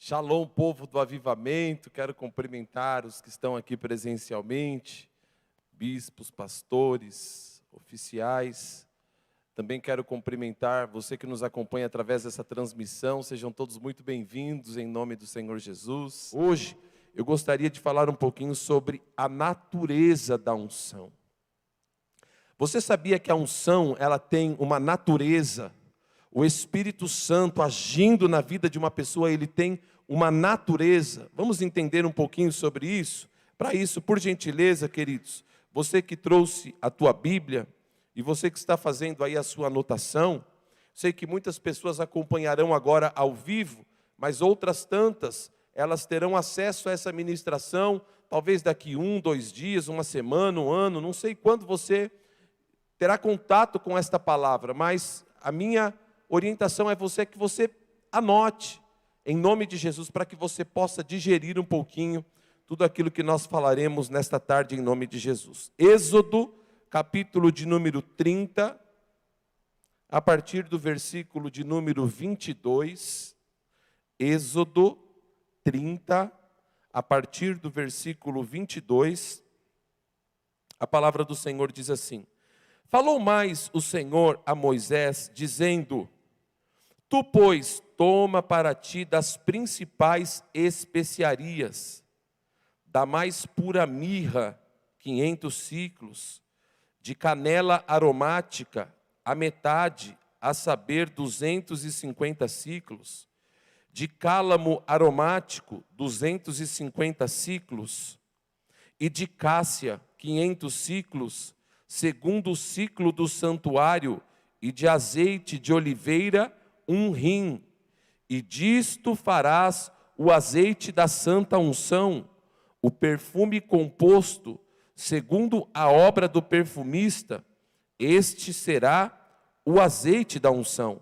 Shalom, povo do avivamento, quero cumprimentar os que estão aqui presencialmente, bispos, pastores, oficiais. Também quero cumprimentar você que nos acompanha através dessa transmissão, sejam todos muito bem-vindos em nome do Senhor Jesus. Hoje eu gostaria de falar um pouquinho sobre a natureza da unção. Você sabia que a unção, ela tem uma natureza? O Espírito Santo agindo na vida de uma pessoa, ele tem uma natureza. Vamos entender um pouquinho sobre isso? Para isso, por gentileza, queridos, você que trouxe a tua Bíblia e você que está fazendo aí a sua anotação, sei que muitas pessoas acompanharão agora ao vivo, mas outras tantas, elas terão acesso a essa ministração, talvez daqui 1, 2 dias, uma semana, um ano, não sei quando você terá contato com esta palavra, mas a minha orientação é que você anote, em nome de Jesus, para que você possa digerir um pouquinho tudo aquilo que nós falaremos nesta tarde, em nome de Jesus. Êxodo, capítulo de número 30, a partir do versículo de número 22. Êxodo 30, a partir do versículo 22, a palavra do Senhor diz assim: Falou mais o Senhor a Moisés, dizendo: Tu, pois, toma para ti das principais especiarias, da mais pura mirra, 500 siclos, de canela aromática, a metade, a saber, 250 siclos, de cálamo aromático, 250 siclos, e de cássia, 500 siclos, segundo o ciclo do santuário, e de azeite de oliveira, 1 rim, e disto farás o azeite da santa unção, o perfume composto, segundo a obra do perfumista, este será o azeite da unção.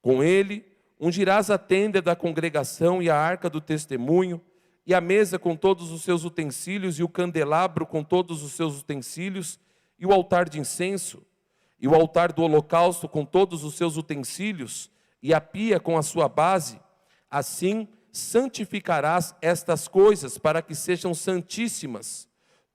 Com ele ungirás a tenda da congregação e a arca do testemunho, e a mesa com todos os seus utensílios, e o candelabro com todos os seus utensílios, e o altar de incenso, e o altar do holocausto com todos os seus utensílios, e a pia com a sua base. Assim santificarás estas coisas, para que sejam santíssimas.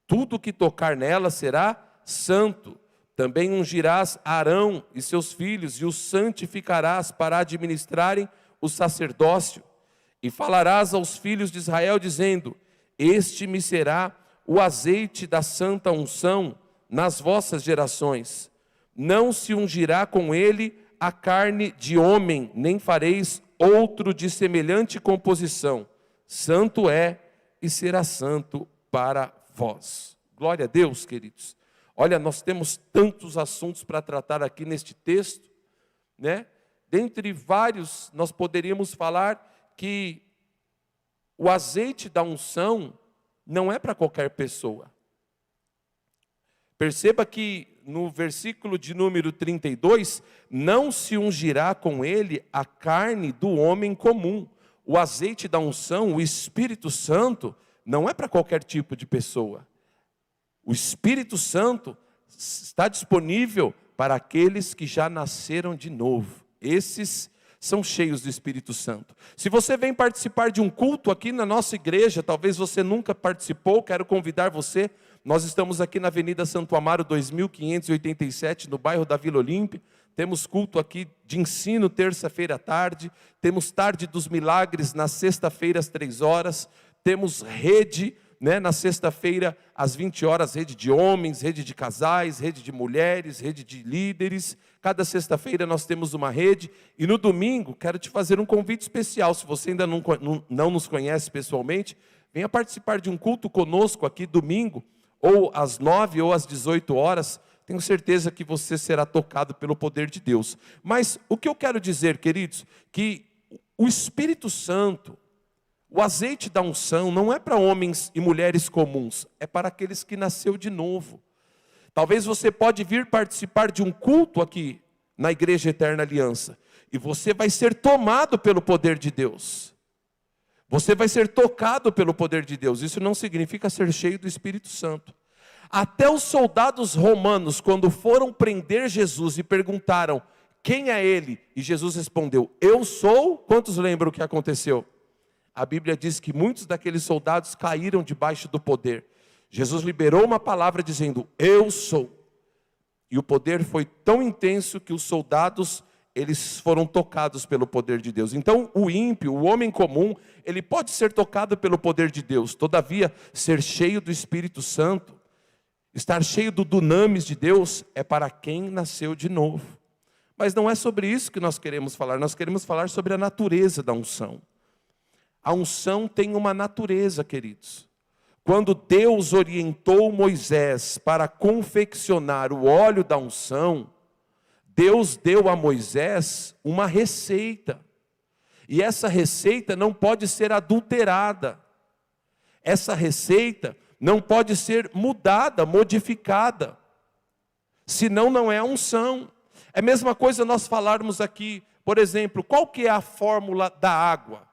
Tudo que tocar nelas será santo. Também ungirás Arão e seus filhos, e os santificarás para administrarem o sacerdócio. E falarás aos filhos de Israel, dizendo: Este me será o azeite da santa unção nas vossas gerações. Não se ungirá com ele a carne de homem, nem fareis outro de semelhante composição. Santo é e será santo para vós. Glória a Deus, queridos. Olha, nós temos tantos assuntos para tratar aqui neste texto, né? Dentre vários, nós poderíamos falar que o azeite da unção não é para qualquer pessoa. Perceba que no versículo de número 32, não se ungirá com ele a carne do homem comum. O azeite da unção, o Espírito Santo, não é para qualquer tipo de pessoa. O Espírito Santo está disponível para aqueles que já nasceram de novo. Esses são cheios do Espírito Santo. Se você vem participar de um culto aqui na nossa igreja, talvez você nunca participou, quero convidar você. Nós estamos aqui na Avenida Santo Amaro, 2587, no bairro da Vila Olímpia. Temos culto aqui de ensino terça-feira à tarde. Temos tarde dos milagres na sexta-feira às 3 horas. Temos rede, na sexta-feira às 20 horas, rede de homens, rede de casais, rede de mulheres, rede de líderes. Cada sexta-feira nós temos uma rede. E no domingo, quero te fazer um convite especial. Se você ainda não nos conhece pessoalmente, venha participar de um culto conosco aqui domingo, ou às 9 ou às 18 horas, tenho certeza que você será tocado pelo poder de Deus. Mas o que eu quero dizer, queridos, que o Espírito Santo, o azeite da unção, não é para homens e mulheres comuns, é para aqueles que nasceu de novo. Talvez você pode vir participar de um culto aqui na Igreja Eterna Aliança, e você vai ser tomado pelo poder de Deus. Você vai ser tocado pelo poder de Deus. Isso não significa ser cheio do Espírito Santo. Até os soldados romanos, quando foram prender Jesus e perguntaram: quem é ele? E Jesus respondeu: eu sou. Quantos lembram o que aconteceu? a Bíblia diz que muitos daqueles soldados caíram debaixo do poder. Jesus liberou uma palavra dizendo, eu sou. E o poder foi tão intenso que os soldados, eles foram tocados pelo poder de Deus. Então o ímpio, o homem comum, ele pode ser tocado pelo poder de Deus. Todavia, ser cheio do Espírito Santo, estar cheio do dunamis de Deus, é para quem nasceu de novo. Mas não é sobre isso que nós queremos falar. Nós queremos falar sobre a natureza da unção. A unção tem uma natureza, queridos. Quando Deus orientou Moisés para confeccionar o óleo da unção, Deus deu a Moisés uma receita. E essa receita não pode ser adulterada. Essa receita não pode ser mudada, modificada. Senão não é a unção. É a mesma coisa nós falarmos aqui, por exemplo, qual que é a fórmula da água?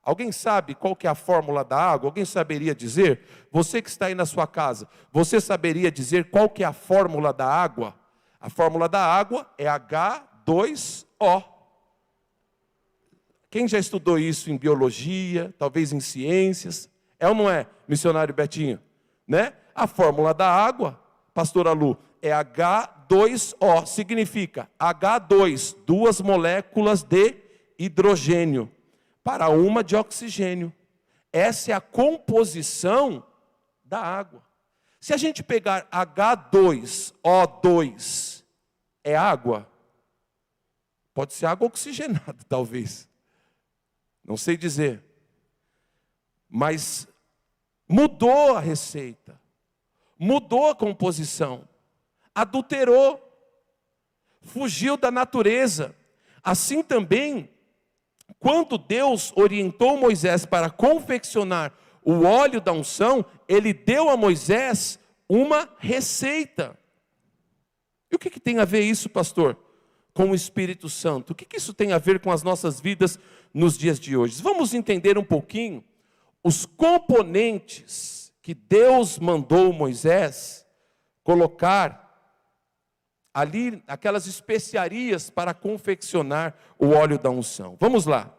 Alguém sabe qual que é a fórmula da água? Alguém saberia dizer? Você que está aí na sua casa, você saberia dizer qual que é a fórmula da água? A fórmula da água é H2O. Quem já estudou isso em biologia, talvez em ciências? É ou não é, missionário Betinho? Né? A fórmula da água, pastora Lu, é H2O. Significa H2, duas moléculas de hidrogênio para uma de oxigênio. Essa é a composição da água. Se a gente pegar H2O2, é água? Pode ser água oxigenada, talvez. Não sei dizer. Mas mudou a receita. Mudou a composição. Adulterou. Fugiu da natureza. Assim também, quando Deus orientou Moisés para confeccionar o óleo da unção, Ele deu a Moisés uma receita. E o que tem a ver isso, pastor, com o Espírito Santo? O que isso tem a ver com as nossas vidas nos dias de hoje? Vamos entender um pouquinho os componentes que Deus mandou Moisés colocar ali, aquelas especiarias para confeccionar o óleo da unção. Vamos lá.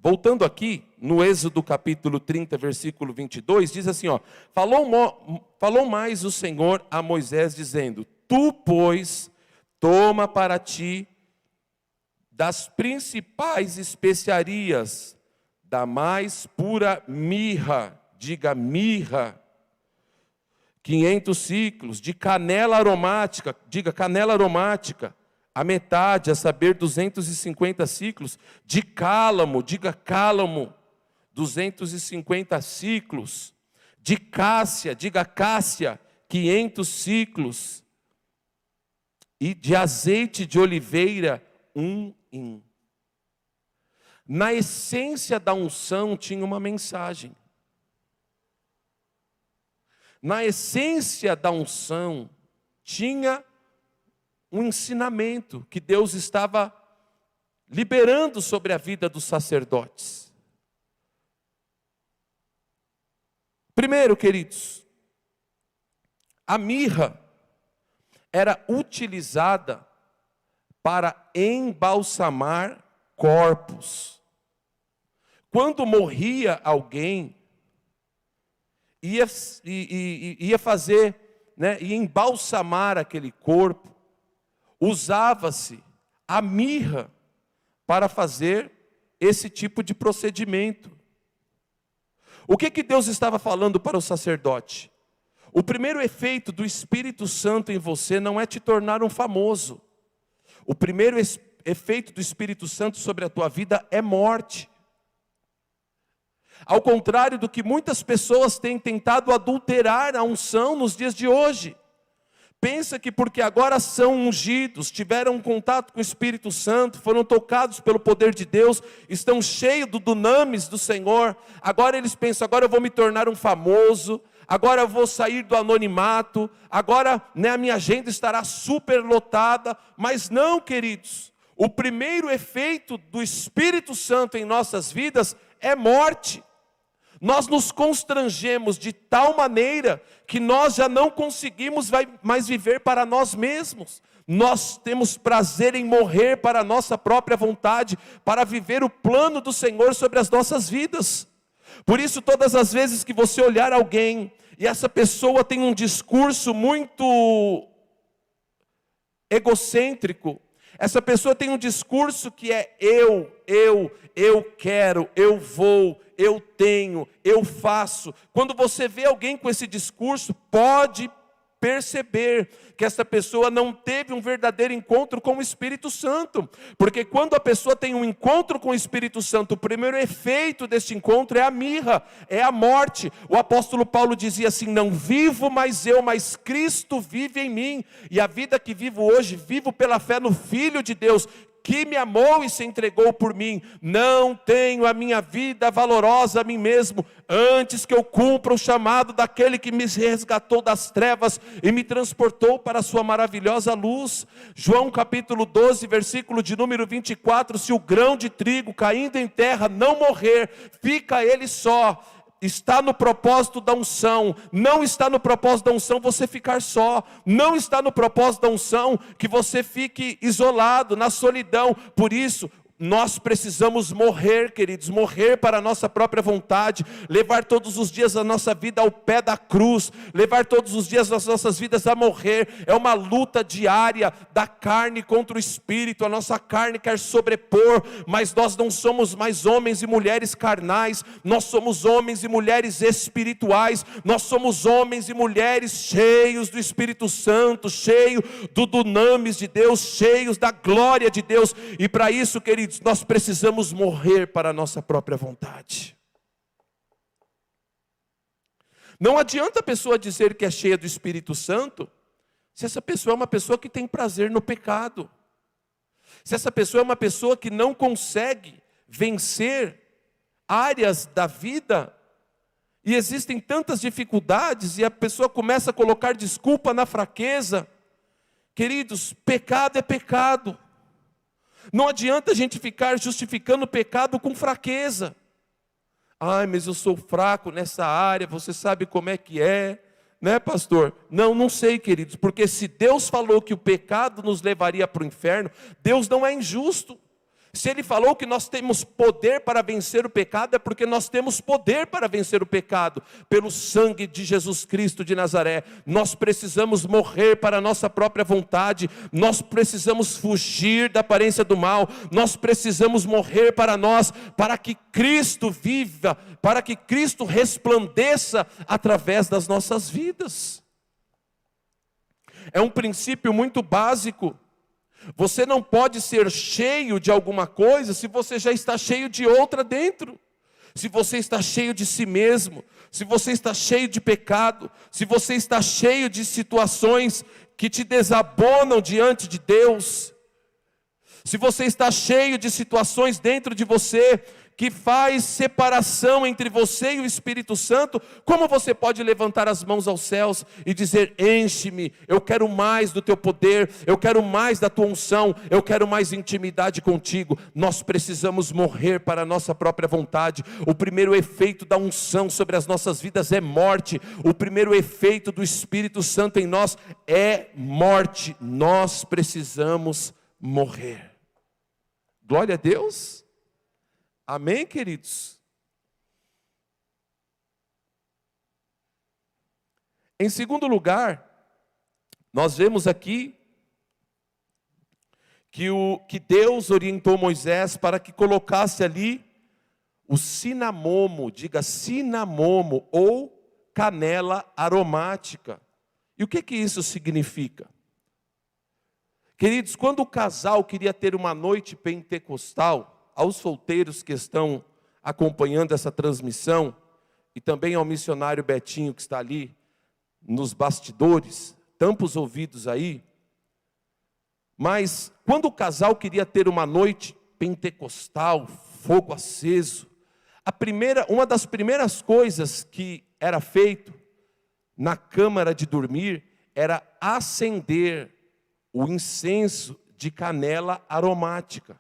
Voltando aqui, no Êxodo capítulo 30, versículo 22, diz assim, ó, falou mais o Senhor a Moisés, dizendo, tu, pois, toma para ti das principais especiarias, da mais pura mirra, diga mirra, 500 ciclos, de canela aromática, diga canela aromática, a metade, a saber, 250 ciclos, de cálamo, diga cálamo, 250 ciclos, de cássia, diga cássia, 500 ciclos, e de azeite de oliveira, 1 hin. Na essência da unção tinha uma mensagem. Na essência da unção tinha um ensinamento que Deus estava liberando sobre a vida dos sacerdotes. Primeiro, queridos, a mirra era utilizada para embalsamar corpos. Quando morria alguém, ia fazer, né, ia embalsamar aquele corpo, usava-se a mirra para fazer esse tipo de procedimento. O que Deus estava falando para o sacerdote? O primeiro efeito do Espírito Santo em você não é te tornar um famoso. O primeiro efeito do Espírito Santo sobre a tua vida é morte. Ao contrário do que muitas pessoas têm tentado adulterar a unção nos dias de hoje. Pensa que porque agora são ungidos, tiveram contato com o Espírito Santo, foram tocados pelo poder de Deus, estão cheios do dunamis do Senhor, agora eles pensam, agora eu vou me tornar um famoso, agora eu vou sair do anonimato, agora, né, a minha agenda estará superlotada. Mas não, queridos, o primeiro efeito do Espírito Santo em nossas vidas é morte. Nós nos constrangemos de tal maneira que nós já não conseguimos mais viver para nós mesmos. Nós temos prazer em morrer para a nossa própria vontade, para viver o plano do Senhor sobre as nossas vidas. Por isso, todas as vezes que você olhar alguém, e essa pessoa tem um discurso muito egocêntrico, essa pessoa tem um discurso que é eu quero, eu vou, eu tenho, eu faço. Quando você vê alguém com esse discurso, pode perceber que essa pessoa não teve um verdadeiro encontro com o Espírito Santo, porque quando a pessoa tem um encontro com o Espírito Santo, o primeiro efeito deste encontro é a mirra, é a morte. O apóstolo Paulo dizia assim: não vivo mais eu, mas Cristo vive em mim, e a vida que vivo hoje, vivo pela fé no Filho de Deus, que me amou e se entregou por mim. Não tenho a minha vida valorosa a mim mesmo, antes que eu cumpra o chamado daquele que me resgatou das trevas e me transportou para a sua maravilhosa luz. João capítulo 12, versículo de número 24, se o grão de trigo caindo em terra não morrer, fica ele só. Está no propósito da unção. Não está no propósito da unção você ficar só. Não está no propósito da unção que você fique isolado, na solidão. Por isso, nós precisamos morrer, queridos, morrer para a nossa própria vontade, levar todos os dias a nossa vida ao pé da cruz, levar todos os dias as nossas vidas a morrer. É uma luta diária da carne contra o espírito. A nossa carne quer sobrepor, mas nós não somos mais homens e mulheres carnais, nós somos homens e mulheres espirituais, nós somos homens e mulheres cheios do Espírito Santo, cheios do dunamis de Deus, cheios da glória de Deus. E para isso, queridos, nós precisamos morrer para a nossa própria vontade. Não adianta a pessoa dizer que é cheia do Espírito Santo, se essa pessoa é uma pessoa que tem prazer no pecado, se essa pessoa é uma pessoa que não consegue vencer áreas da vida, e existem tantas dificuldades, e a pessoa começa a colocar desculpa na fraqueza. Queridos, pecado é pecado. Não adianta a gente ficar justificando o pecado com fraqueza. Ai, mas eu sou fraco nessa área, você sabe como é que é, né, pastor? Não sei, queridos, porque se Deus falou que o pecado nos levaria para o inferno, Deus não é injusto. Se Ele falou que nós temos poder para vencer o pecado, é porque nós temos poder para vencer o pecado, pelo sangue de Jesus Cristo de Nazaré. Nós precisamos morrer para a nossa própria vontade, nós precisamos fugir da aparência do mal, nós precisamos morrer para nós, para que Cristo viva, para que Cristo resplandeça através das nossas vidas. É um princípio muito básico. Você não pode ser cheio de alguma coisa se você já está cheio de outra dentro. Se você está cheio de si mesmo, se você está cheio de pecado, se você está cheio de situações que te desabonam diante de Deus, se você está cheio de situações dentro de você que faz separação entre você e o Espírito Santo, como você pode levantar as mãos aos céus e dizer: enche-me, eu quero mais do teu poder, eu quero mais da tua unção, eu quero mais intimidade contigo? Nós precisamos morrer para a nossa própria vontade. O primeiro efeito da unção sobre as nossas vidas é morte. O primeiro efeito do Espírito Santo em nós é morte. Nós precisamos morrer. Glória a Deus. Amém, queridos? Em segundo lugar, nós vemos aqui que Deus orientou Moisés para que colocasse ali o cinamomo, diga cinamomo, ou canela aromática. E o que isso significa? Queridos, quando o casal queria ter uma noite pentecostal, aos solteiros que estão acompanhando essa transmissão, e também ao missionário Betinho que está ali nos bastidores, tampa os ouvidos aí. Mas quando o casal queria ter uma noite pentecostal, fogo aceso, uma das primeiras coisas que era feito na câmara de dormir era acender o incenso de canela aromática.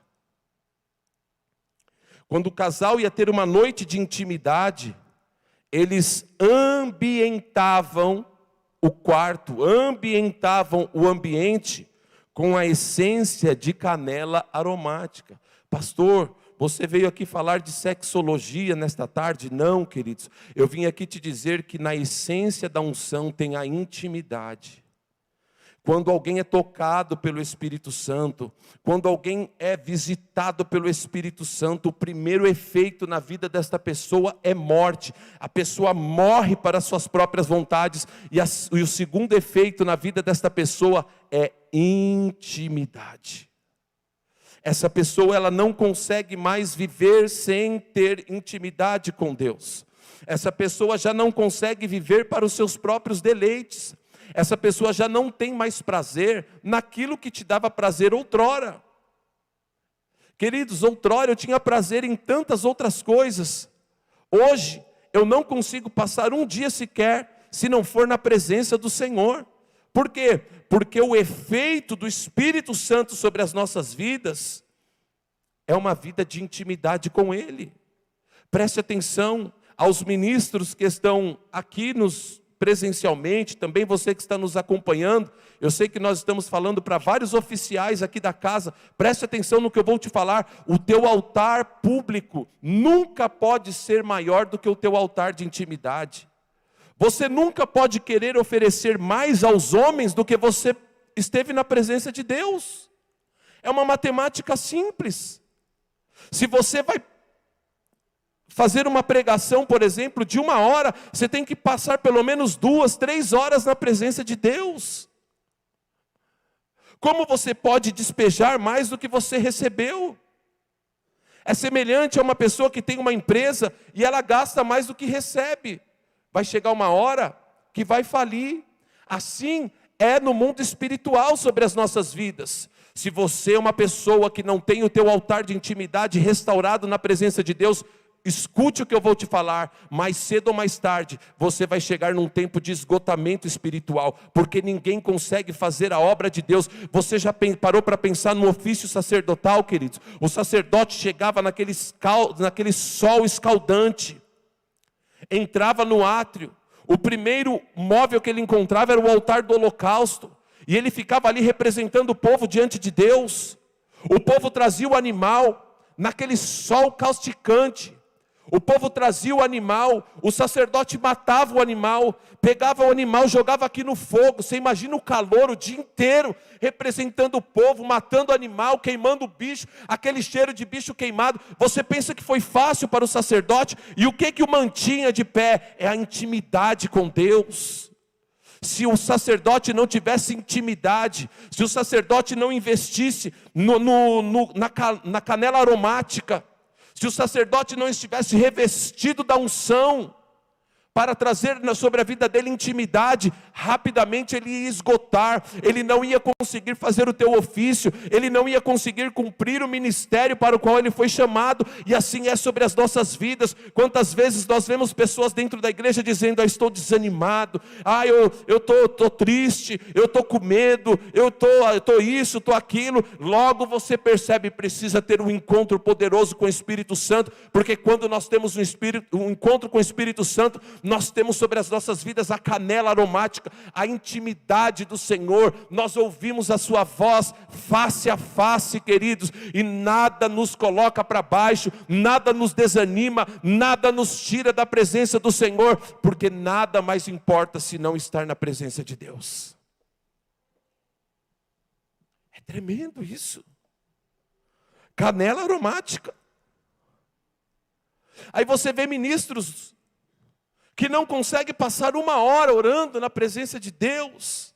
Quando o casal ia ter uma noite de intimidade, eles ambientavam o quarto, ambientavam o ambiente com a essência de canela aromática. Pastor, você veio aqui falar de sexologia nesta tarde? Não, queridos. Eu vim aqui te dizer que na essência da unção tem a intimidade. Quando alguém é tocado pelo Espírito Santo, quando alguém é visitado pelo Espírito Santo, o primeiro efeito na vida desta pessoa é morte. A pessoa morre para as suas próprias vontades. E o segundo efeito na vida desta pessoa é intimidade. Essa pessoa, ela não consegue mais viver sem ter intimidade com Deus. Essa pessoa já não consegue viver para os seus próprios deleites. Essa pessoa já não tem mais prazer naquilo que te dava prazer outrora. Queridos, outrora eu tinha prazer em tantas outras coisas. Hoje, eu não consigo passar um dia sequer se não for na presença do Senhor. Por quê? Porque o efeito do Espírito Santo sobre as nossas vidas é uma vida de intimidade com Ele. Preste atenção aos ministros que estão aqui presencialmente, também você que está nos acompanhando. Eu sei que nós estamos falando para vários oficiais aqui da casa. Preste atenção no que eu vou te falar. O teu altar público nunca pode ser maior do que o teu altar de intimidade. Você nunca pode querer oferecer mais aos homens do que você esteve na presença de Deus. É uma matemática simples. Se você vai fazer uma pregação, por exemplo, de 1 hora, você tem que passar pelo menos 2, 3 horas na presença de Deus. Como você pode despejar mais do que você recebeu? É semelhante a uma pessoa que tem uma empresa e ela gasta mais do que recebe. Vai chegar uma hora que vai falir. Assim é no mundo espiritual sobre as nossas vidas. Se você é uma pessoa que não tem o teu altar de intimidade restaurado na presença de Deus, escute o que eu vou te falar, mais cedo ou mais tarde, você vai chegar num tempo de esgotamento espiritual, porque ninguém consegue fazer a obra de Deus. Você já parou para pensar no ofício sacerdotal, queridos? O sacerdote chegava naquele sol escaldante, entrava no átrio, o primeiro móvel que ele encontrava era o altar do holocausto, e ele ficava ali representando o povo diante de Deus. O povo trazia o animal, naquele sol causticante, o povo trazia o animal, o sacerdote matava o animal, pegava o animal, jogava aqui no fogo. Você imagina o calor o dia inteiro, representando o povo, matando o animal, queimando o bicho, aquele cheiro de bicho queimado. Você pensa que foi fácil para o sacerdote? E o que o mantinha de pé? É a intimidade com Deus. Se o sacerdote não tivesse intimidade, se o sacerdote não investisse na canela aromática, se o sacerdote não estivesse revestido da unção, para trazer sobre a vida dele intimidade, rapidamente ele ia esgotar, ele não ia conseguir fazer o teu ofício, ele não ia conseguir cumprir o ministério para o qual ele foi chamado. E assim é sobre as nossas vidas. Quantas vezes nós vemos pessoas dentro da igreja dizendo: estou desanimado, eu estou triste, eu estou com medo, eu estou isso, estou aquilo. Logo você percebe, precisa ter um encontro poderoso com o Espírito Santo, porque quando nós temos um encontro com o Espírito Santo, nós temos sobre as nossas vidas a canela aromática, a intimidade do Senhor. Nós ouvimos a sua voz face a face, queridos, e nada nos coloca para baixo, nada nos desanima, nada nos tira da presença do Senhor, porque nada mais importa se não estar na presença de Deus. É tremendo isso. Canela aromática. Aí você vê ministros que não consegue passar 1 hora orando na presença de Deus,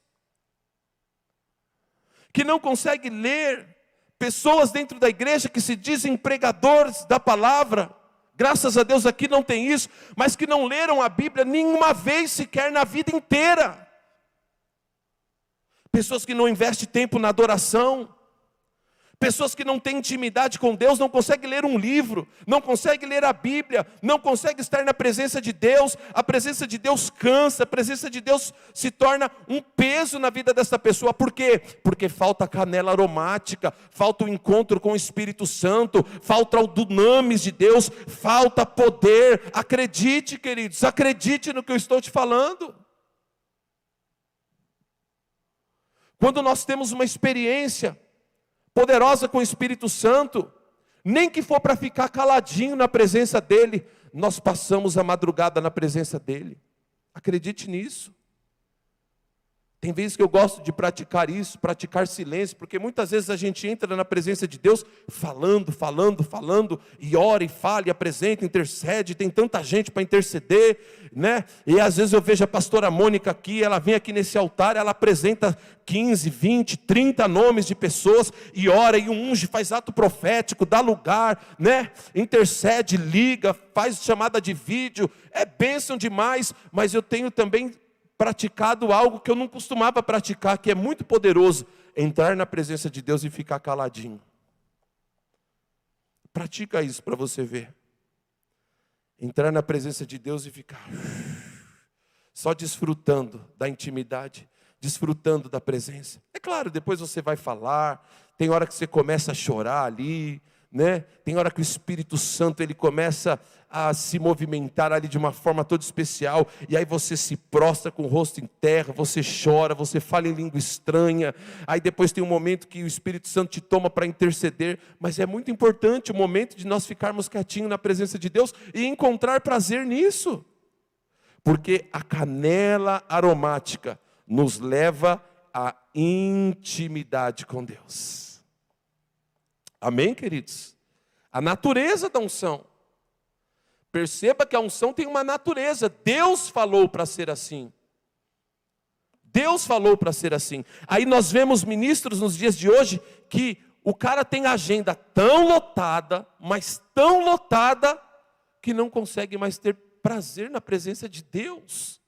que não consegue ler, pessoas dentro da igreja que se dizem pregadores da palavra, graças a Deus aqui não tem isso, mas que não leram a Bíblia nenhuma vez sequer na vida inteira, pessoas que não investem tempo na adoração, pessoas que não têm intimidade com Deus, não conseguem ler um livro, não conseguem ler a Bíblia, não conseguem estar na presença de Deus. A presença de Deus cansa, a presença de Deus se torna um peso na vida dessa pessoa. Por quê? Porque falta canela aromática, falta o encontro com o Espírito Santo, falta o dunamis de Deus, falta poder. Acredite, queridos, acredite no que eu estou te falando. Quando nós temos uma experiência poderosa com o Espírito Santo, nem que for para ficar caladinho na presença dEle, nós passamos a madrugada na presença dEle. Acredite nisso. Tem vezes que eu gosto de praticar isso, praticar silêncio, porque muitas vezes a gente entra na presença de Deus falando, e ora, e fala, e apresenta, intercede, tem tanta gente para interceder, né? E às vezes eu vejo a pastora Mônica aqui, ela vem aqui nesse altar, ela apresenta 15, 20, 30 nomes de pessoas, e ora, e unge, faz ato profético, dá lugar, né? Intercede, liga, faz chamada de vídeo, é bênção demais, mas eu tenho também praticado algo que eu não costumava praticar, que é muito poderoso: entrar na presença de Deus e ficar caladinho. Pratica isso para você ver. Entrar na presença de Deus e ficar só desfrutando da intimidade, desfrutando da presença. É claro, depois você vai falar, tem hora que você começa a chorar ali, né? Tem hora que o Espírito Santo ele começa a se movimentar ali de uma forma toda especial, e aí você se prostra com o rosto em terra, você chora, você fala em língua estranha, aí depois tem um momento que o Espírito Santo te toma para interceder, mas é muito importante o momento de nós ficarmos quietinhos na presença de Deus e encontrar prazer nisso, porque a canela aromática nos leva à intimidade com Deus. Amém, queridos? A natureza da unção. Perceba que a unção tem uma natureza. Deus falou para ser assim. Deus falou para ser assim. Aí nós vemos ministros nos dias de hoje que o cara tem a agenda tão lotada, mas tão lotada, que não consegue mais ter prazer na presença de Deus.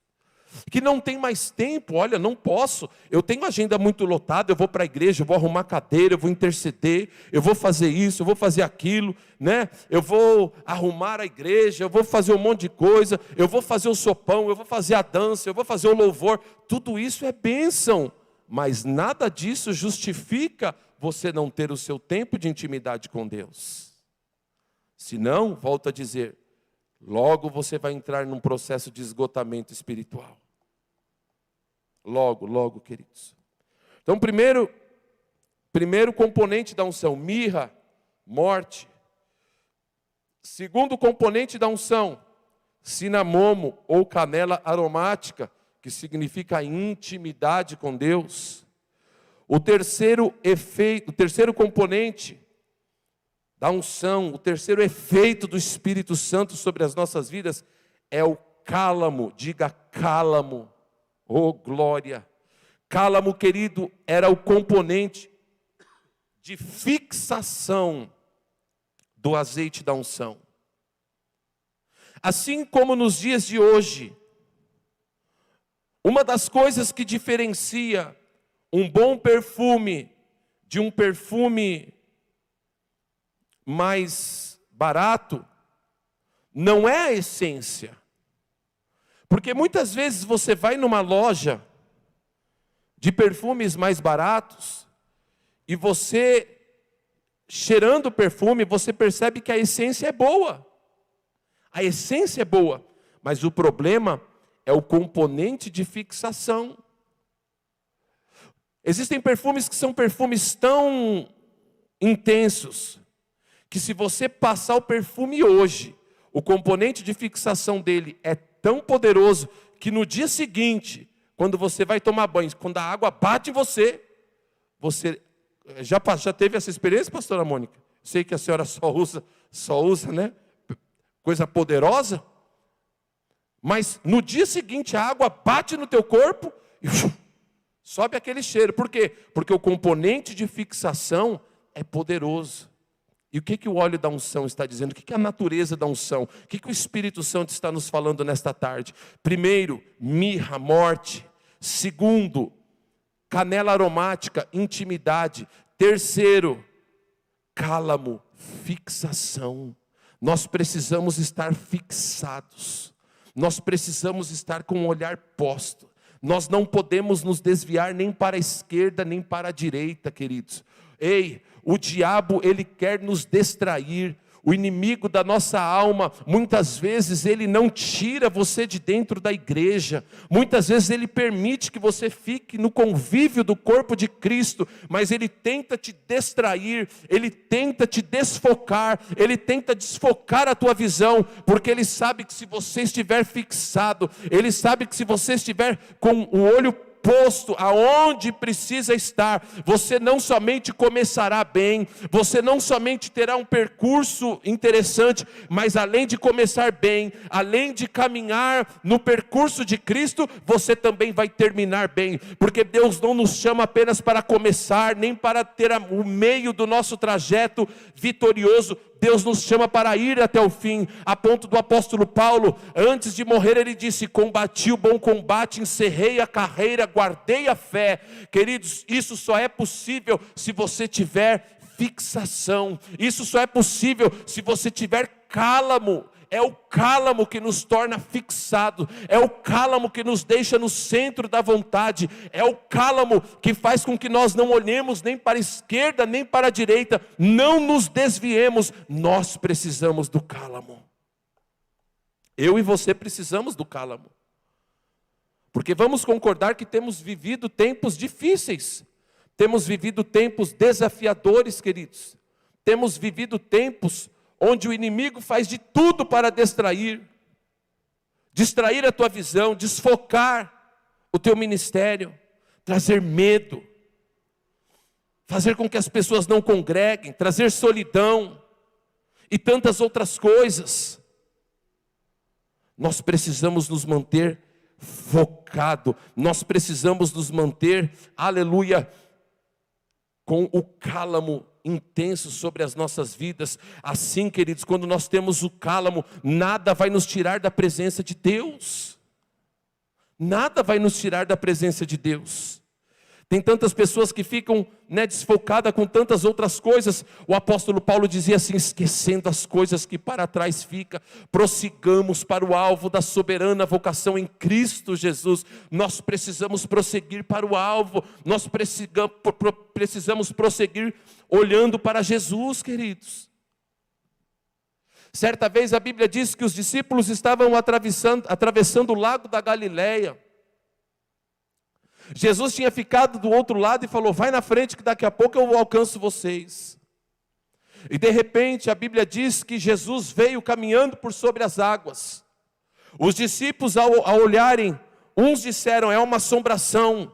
Que não tem mais tempo. Olha, não posso, eu tenho agenda muito lotada, eu vou para a igreja, eu vou arrumar cadeira, eu vou interceder, eu vou fazer isso, eu vou fazer aquilo, né? Eu vou arrumar a igreja, eu vou fazer um monte de coisa, eu vou fazer o sopão, eu vou fazer a dança, eu vou fazer o louvor. Tudo isso é bênção, mas nada disso justifica você não ter o seu tempo de intimidade com Deus. Senão, volto a dizer, logo você vai entrar num processo de esgotamento espiritual. Logo, queridos. Então, primeiro componente da unção, mirra, morte. Segundo componente da unção, cinamomo ou canela aromática, que significa intimidade com Deus. O terceiro componente da unção, o terceiro efeito do Espírito Santo sobre as nossas vidas é o cálamo. Diga cálamo. Oh, glória! Cálamo, querido, era o componente de fixação do azeite da unção. Assim como nos dias de hoje, uma das coisas que diferencia um bom perfume de um perfume mais barato, não é a essência. Porque muitas vezes você vai numa loja de perfumes mais baratos e você, cheirando o perfume, você percebe que a essência é boa. A essência é boa, mas o problema é o componente de fixação. Existem perfumes que são perfumes tão intensos, que se você passar o perfume hoje, o componente de fixação dele é tão poderoso, que no dia seguinte, quando você vai tomar banho, quando a água bate em você, você já teve essa experiência, pastora Mônica? Sei que a senhora só usa, né? Coisa poderosa. Mas no dia seguinte a água bate no teu corpo e sobe aquele cheiro. Por quê? Porque o componente de fixação é poderoso. E o que o óleo da unção está dizendo? O que a natureza da unção? O que o Espírito Santo está nos falando nesta tarde? Primeiro, mirra, morte. Segundo, canela aromática, intimidade. Terceiro, cálamo, fixação. Nós precisamos estar fixados. Nós precisamos estar com o olhar posto. Nós não podemos nos desviar nem para a esquerda, nem para a direita, queridos. Ei, o diabo, ele quer nos distrair. o inimigo da nossa alma, muitas vezes ele não tira você de dentro da igreja, muitas vezes ele permite que você fique no convívio do corpo de Cristo, mas ele tenta te distrair, ele tenta te desfocar, ele tenta desfocar a tua visão, porque ele sabe que se você estiver fixado, ele sabe que se você estiver com o olho posto aonde precisa estar, você não somente começará bem, você não somente terá um percurso interessante, mas além de começar bem, além de caminhar no percurso de Cristo, você também vai terminar bem, porque Deus não nos chama apenas para começar, nem para ter o meio do nosso trajeto vitorioso. Deus nos chama para ir até o fim, a ponto do apóstolo Paulo, antes de morrer, ele disse: combati o bom combate, encerrei a carreira, guardei a fé. Queridos, isso só é possível se você tiver fixação, isso só é possível se você tiver cálamo. É o cálamo que nos torna fixados, é o cálamo que nos deixa no centro da vontade, é o cálamo que faz com que nós não olhemos nem para a esquerda, nem para a direita, não nos desviemos. Nós precisamos do cálamo. Eu e você precisamos do cálamo, porque vamos concordar que temos vivido tempos difíceis, temos vivido tempos desafiadores, queridos, temos vivido tempos onde o inimigo faz de tudo para distrair a tua visão, desfocar o teu ministério, trazer medo, fazer com que as pessoas não congreguem, trazer solidão e tantas outras coisas. Nós precisamos nos manter focado, nós precisamos nos manter, aleluia, com o cálamo intenso sobre as nossas vidas. Assim, queridos, quando nós temos o cálamo, nada vai nos tirar da presença de Deus. Nada vai nos tirar da presença de Deus. Tem tantas pessoas que ficam desfocadas com tantas outras coisas. O apóstolo Paulo dizia assim: esquecendo as coisas que para trás ficam, prossigamos para o alvo da soberana vocação em Cristo Jesus. Nós precisamos prosseguir para o alvo, nós precisamos prosseguir olhando para Jesus, queridos. Certa vez a Bíblia diz que os discípulos estavam atravessando o lago da Galileia. Jesus tinha ficado do outro lado e falou: vai na frente que daqui a pouco eu alcanço vocês. E de repente a Bíblia diz que Jesus veio caminhando por sobre as águas. Os discípulos ao olharem, uns disseram: é uma assombração.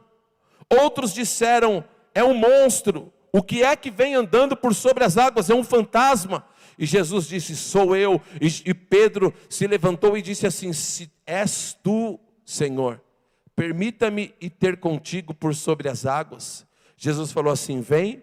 Outros disseram: é um monstro. O que é que vem andando por sobre as águas? É um fantasma. E Jesus disse: sou eu. E Pedro se levantou e disse assim: se és tu, Senhor, permita-me ir ter contigo por sobre as águas. Jesus falou assim: vem.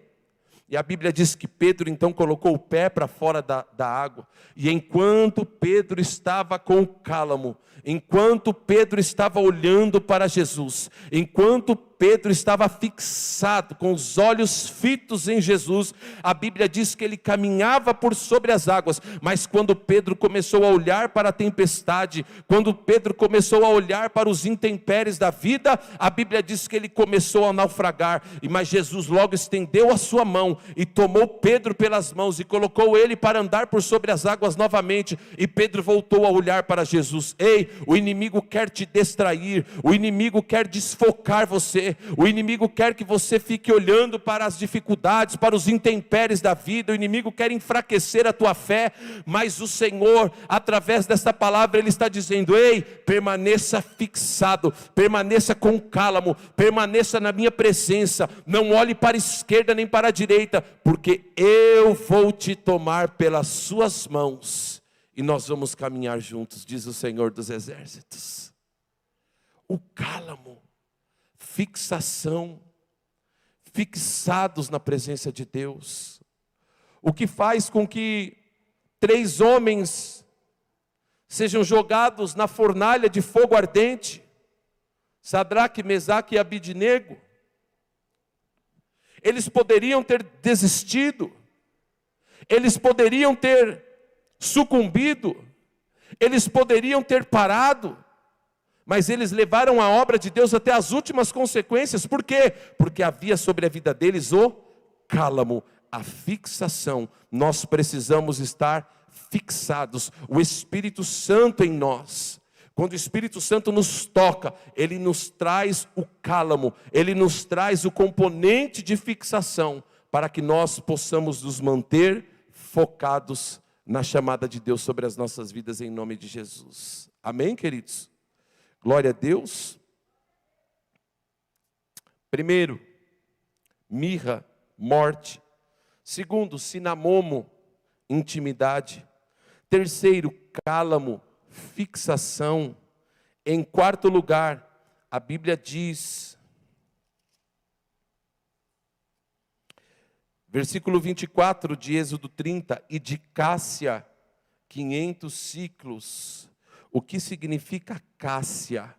E a Bíblia diz que Pedro então colocou o pé para fora da água. E enquanto Pedro estava com o cálamo, enquanto Pedro estava olhando para Jesus, enquanto Pedro estava fixado, com os olhos fitos em Jesus, a Bíblia diz que ele caminhava por sobre as águas. Mas quando Pedro começou a olhar para a tempestade, quando Pedro começou a olhar para os intempéries da vida, a Bíblia diz que ele começou a naufragar. Mas Jesus logo estendeu a sua mão e tomou Pedro pelas mãos e colocou ele para andar por sobre as águas novamente. E Pedro voltou a olhar para Jesus. Ei, o inimigo quer te distrair, o inimigo quer desfocar você, o inimigo quer que você fique olhando para as dificuldades, para os intempéries da vida. O inimigo quer enfraquecer a tua fé, mas o Senhor, através desta palavra, Ele está dizendo: ei, permaneça fixado, permaneça com cálamo, permaneça na minha presença, não olhe para a esquerda nem para a direita, porque eu vou te tomar pelas suas mãos e nós vamos caminhar juntos, diz o Senhor dos Exércitos. O cálamo, fixação, fixados na presença de Deus, o que faz com que 3 homens sejam jogados na fornalha de fogo ardente, Sadraque, Mesaque e Abidnego. Eles poderiam ter desistido, eles poderiam ter sucumbido, eles poderiam ter parado, mas eles levaram a obra de Deus até as últimas consequências. Por quê? Porque havia sobre a vida deles o cálamo, a fixação. Nós precisamos estar fixados. O Espírito Santo em nós, quando o Espírito Santo nos toca, ele nos traz o cálamo, ele nos traz o componente de fixação, para que nós possamos nos manter focados na chamada de Deus sobre as nossas vidas, em nome de Jesus. Amém, queridos? Glória a Deus. Primeiro, mirra, morte. Segundo, cinamomo, intimidade. Terceiro, cálamo, fixação. Em quarto lugar, a Bíblia diz, versículo 24 de Êxodo 30, e de cássia 500 ciclos. O que significa cássia?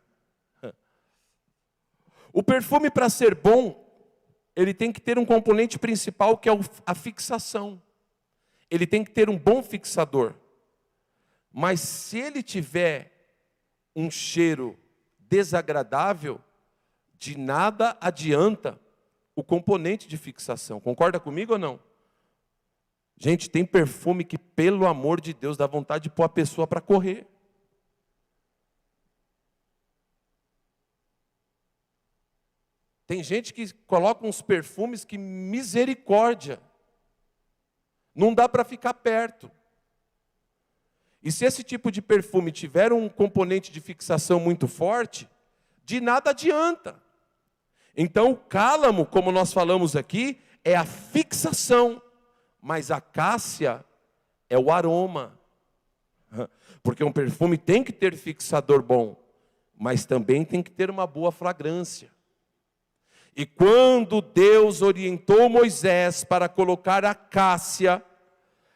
O perfume, para ser bom, ele tem que ter um componente principal, que é a fixação. Ele tem que ter um bom fixador. Mas se ele tiver um cheiro desagradável, de nada adianta o componente de fixação. Concorda comigo ou não? Gente, tem perfume que, pelo amor de Deus, dá vontade de pôr a pessoa para correr. Tem gente que coloca uns perfumes que, misericórdia, não dá para ficar perto. E se esse tipo de perfume tiver um componente de fixação muito forte, de nada adianta. Então o cálamo, como nós falamos aqui, é a fixação, mas a cássia é o aroma. Porque um perfume tem que ter fixador bom, mas também tem que ter uma boa fragrância. E quando Deus orientou Moisés para colocar a cássia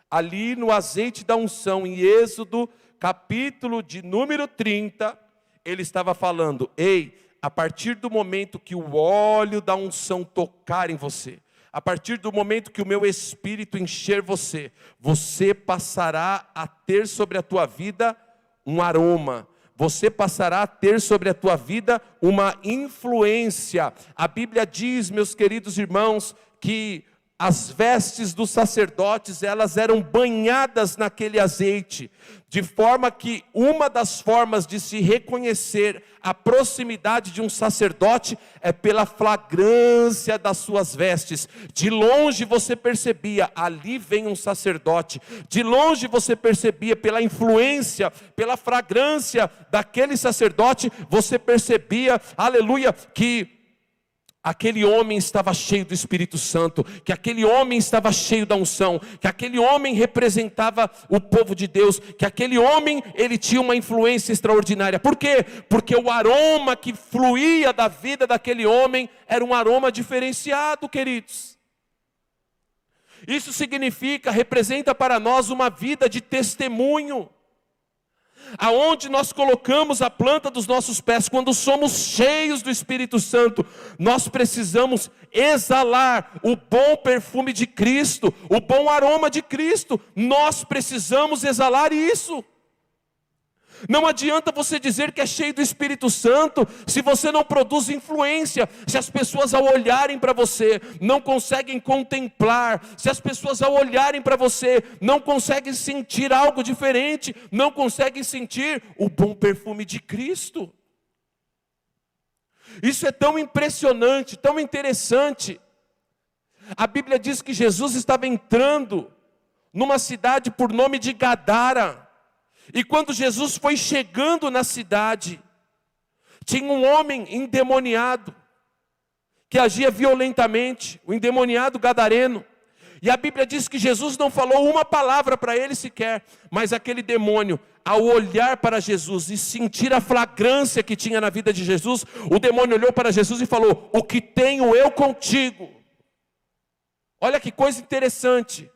ali no azeite da unção, em Êxodo, capítulo de número 30, ele estava falando: ei, a partir do momento que o óleo da unção tocar em você, a partir do momento que o meu Espírito encher você, você passará a ter sobre a tua vida um aroma. Você passará a ter sobre a tua vida uma influência. A Bíblia diz, meus queridos irmãos, que as vestes dos sacerdotes, elas eram banhadas naquele azeite, de forma que uma das formas de se reconhecer a proximidade de um sacerdote é pela fragrância das suas vestes. De longe você percebia, ali vem um sacerdote. De longe você percebia, pela influência, pela fragrância daquele sacerdote, você percebia, aleluia, que aquele homem estava cheio do Espírito Santo, que aquele homem estava cheio da unção, que aquele homem representava o povo de Deus, que aquele homem, ele tinha uma influência extraordinária. Por quê? Porque o aroma que fluía da vida daquele homem era um aroma diferenciado, queridos. Isso significa, representa para nós uma vida de testemunho. Aonde nós colocamos a planta dos nossos pés, quando somos cheios do Espírito Santo, nós precisamos exalar o bom perfume de Cristo, o bom aroma de Cristo. Nós precisamos exalar isso. Não adianta você dizer que é cheio do Espírito Santo, se você não produz influência, se as pessoas ao olharem para você, não conseguem contemplar, se as pessoas ao olharem para você, não conseguem sentir algo diferente, não conseguem sentir o bom perfume de Cristo. Isso é tão impressionante, tão interessante. A Bíblia diz que Jesus estava entrando numa cidade por nome de Gadara. E quando Jesus foi chegando na cidade, tinha um homem endemoniado, que agia violentamente, o endemoniado gadareno. E a Bíblia diz que Jesus não falou uma palavra para ele sequer, mas aquele demônio, ao olhar para Jesus e sentir a flagrância que tinha na vida de Jesus, o demônio olhou para Jesus e falou: o que tenho eu contigo? Olha que coisa interessante.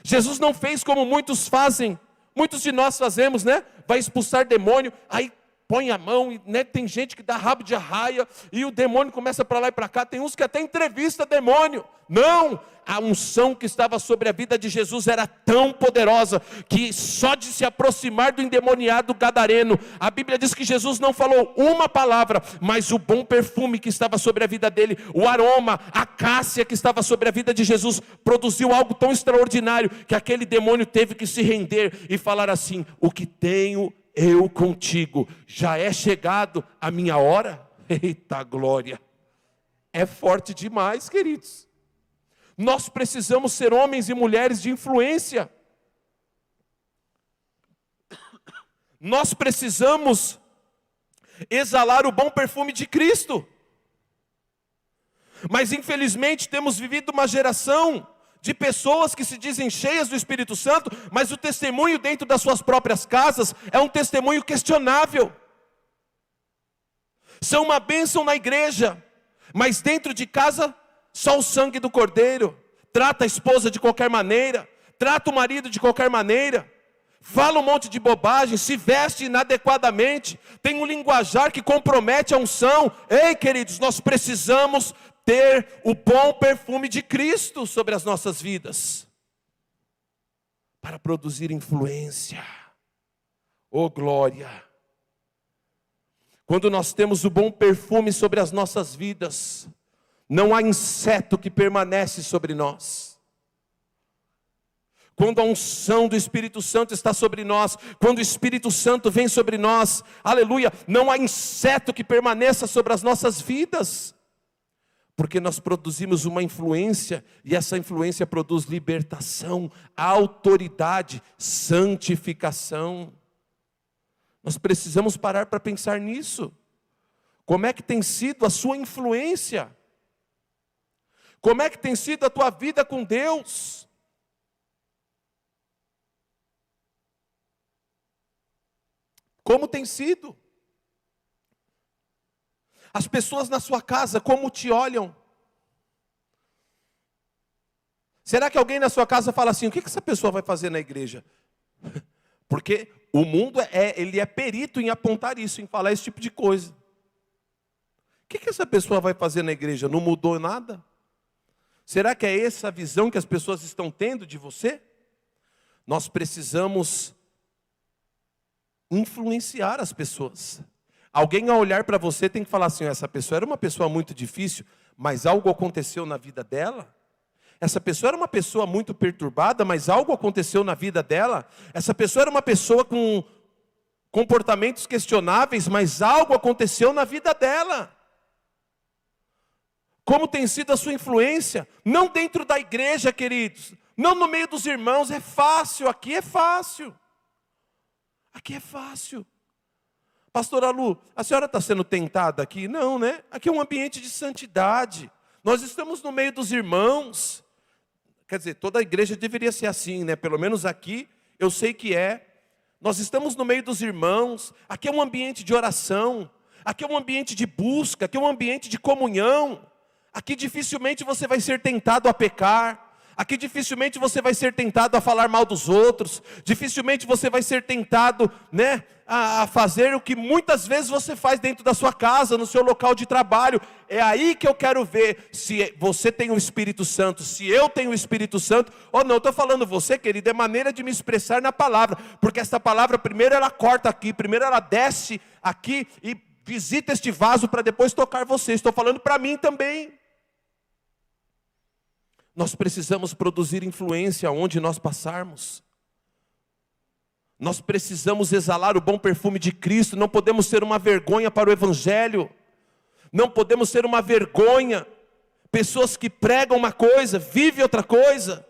Jesus não fez como muitos fazem. Muitos de nós fazemos, né? Vai expulsar demônio, aí põe a mão, e né, tem gente que dá rabo de arraia, e o demônio começa para lá e para cá, tem uns que até entrevista demônio. Não, a unção que estava sobre a vida de Jesus era tão poderosa, que só de se aproximar do endemoniado gadareno, a Bíblia diz que Jesus não falou uma palavra, mas o bom perfume que estava sobre a vida dele, o aroma, a cássia que estava sobre a vida de Jesus, produziu algo tão extraordinário, que aquele demônio teve que se render e falar assim: o que tenho eu contigo, já é chegado a minha hora? Eita glória, é forte demais, queridos. Nós precisamos ser homens e mulheres de influência. Nós precisamos exalar o bom perfume de Cristo. Mas infelizmente temos vivido uma geração de pessoas que se dizem cheias do Espírito Santo, mas o testemunho dentro das suas próprias casas é um testemunho questionável. São uma bênção na igreja, mas dentro de casa só o sangue do Cordeiro. Trata a esposa de qualquer maneira, trata o marido de qualquer maneira, fala um monte de bobagem, se veste inadequadamente, tem um linguajar que compromete a unção. Ei, queridos, nós precisamos ter o bom perfume de Cristo sobre as nossas vidas, para produzir influência. Oh glória! Quando nós temos o bom perfume sobre as nossas vidas, não há inseto que permanece sobre nós. Quando a unção do Espírito Santo está sobre nós, quando o Espírito Santo vem sobre nós, aleluia, não há inseto que permaneça sobre as nossas vidas, porque nós produzimos uma influência, e essa influência produz libertação, autoridade, santificação. Nós precisamos parar para pensar nisso. Como é que tem sido a sua influência? Como é que tem sido a tua vida com Deus? Como tem sido? As pessoas na sua casa, como te olham? Será que alguém na sua casa fala assim: o que essa pessoa vai fazer na igreja? Porque o mundo ele é perito em apontar isso, em falar esse tipo de coisa. O que essa pessoa vai fazer na igreja? Não mudou nada? Será que é essa a visão que as pessoas estão tendo de você? Nós precisamos influenciar as pessoas. Alguém ao olhar para você tem que falar assim: essa pessoa era uma pessoa muito difícil, mas algo aconteceu na vida dela. Essa pessoa era uma pessoa muito perturbada, mas algo aconteceu na vida dela. Essa pessoa era uma pessoa com comportamentos questionáveis, mas algo aconteceu na vida dela. Como tem sido a sua influência? Não dentro da igreja, queridos, não no meio dos irmãos. É fácil, aqui é fácil. Aqui é fácil. Pastora Lu, a senhora está sendo tentada aqui? Não, né? Aqui é um ambiente de santidade. Nós estamos no meio dos irmãos. Quer dizer, toda a igreja deveria ser assim, né? Pelo menos aqui, eu sei que é. Nós estamos no meio dos irmãos. Aqui é um ambiente de oração. Aqui é um ambiente de busca. Aqui é um ambiente de comunhão. Aqui dificilmente você vai ser tentado a pecar. Aqui dificilmente você vai ser tentado a falar mal dos outros. Dificilmente você vai ser tentado, né, a fazer o que muitas vezes você faz dentro da sua casa, no seu local de trabalho. É aí que eu quero ver se você tem o Espírito Santo, se eu tenho o Espírito Santo ou não. Estou falando você, querido, é maneira de me expressar na palavra, porque essa palavra primeiro ela corta aqui, primeiro ela desce aqui e visita este vaso para depois tocar você. Estou falando para mim também. Nós precisamos produzir influência onde nós passarmos. Nós precisamos exalar o bom perfume de Cristo. Não podemos ser uma vergonha para o Evangelho. Não podemos ser uma vergonha. Pessoas que pregam uma coisa, vivem outra coisa.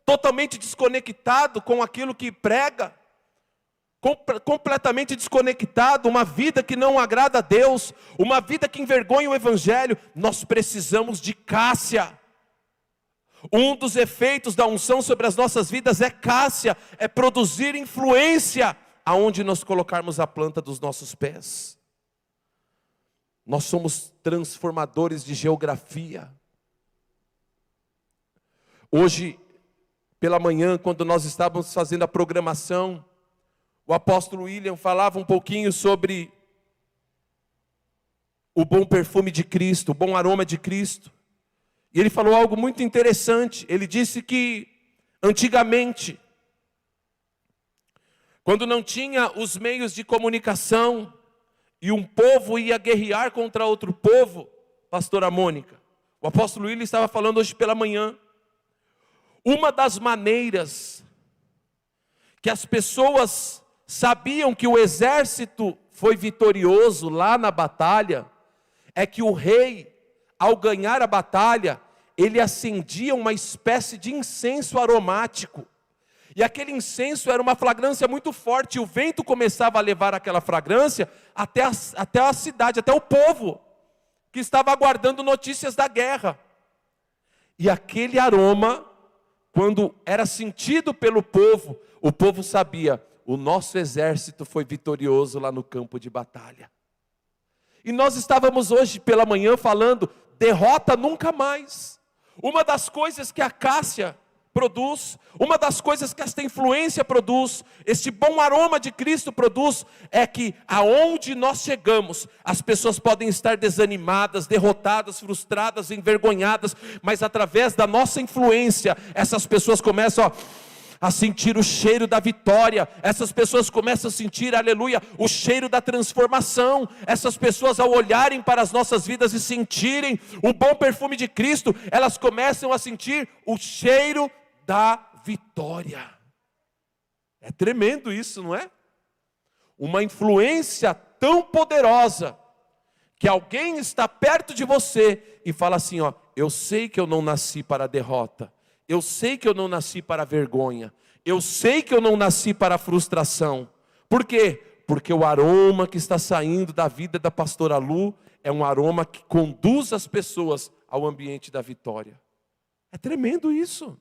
Totalmente desconectado com aquilo que prega. Completamente desconectado. Uma vida que não agrada a Deus. Uma vida que envergonha o Evangelho. Nós precisamos de cássia. Um dos efeitos da unção sobre as nossas vidas é cássia, é produzir influência aonde nós colocarmos a planta dos nossos pés. Nós somos transformadores de geografia. Hoje, pela manhã, quando nós estávamos fazendo a programação, o apóstolo William falava um pouquinho sobre o bom perfume de Cristo, o bom aroma de Cristo. E ele falou algo muito interessante. Ele disse que antigamente, quando não tinha os meios de comunicação e um povo ia guerrear contra outro povo, pastora Mônica, o apóstolo William estava falando hoje pela manhã, uma das maneiras que as pessoas sabiam que o exército foi vitorioso lá na batalha, é que o rei, ao ganhar a batalha, ele acendia uma espécie de incenso aromático. E aquele incenso era uma fragrância muito forte, e o vento começava a levar aquela fragrância até a cidade, até o povo, que estava aguardando notícias da guerra. E aquele aroma, quando era sentido pelo povo, o povo sabia, o nosso exército foi vitorioso lá no campo de batalha. E nós estávamos hoje pela manhã falando, derrota nunca mais. Uma das coisas que a Cássia produz, uma das coisas que esta influência produz, este bom aroma de Cristo produz, é que aonde nós chegamos, as pessoas podem estar desanimadas, derrotadas, frustradas, envergonhadas, mas através da nossa influência, essas pessoas começam a sentir o cheiro da vitória, essas pessoas começam a sentir, aleluia, o cheiro da transformação. Essas pessoas, ao olharem para as nossas vidas e sentirem o bom perfume de Cristo, elas começam a sentir o cheiro da vitória. É tremendo isso, não é? Uma influência tão poderosa, que alguém está perto de você e fala assim, ó, eu sei que eu não nasci para a derrota, eu sei que eu não nasci para a vergonha, eu sei que eu não nasci para a frustração. Por quê? Porque o aroma que está saindo da vida da pastora Lu é um aroma que conduz as pessoas ao ambiente da vitória. É tremendo isso.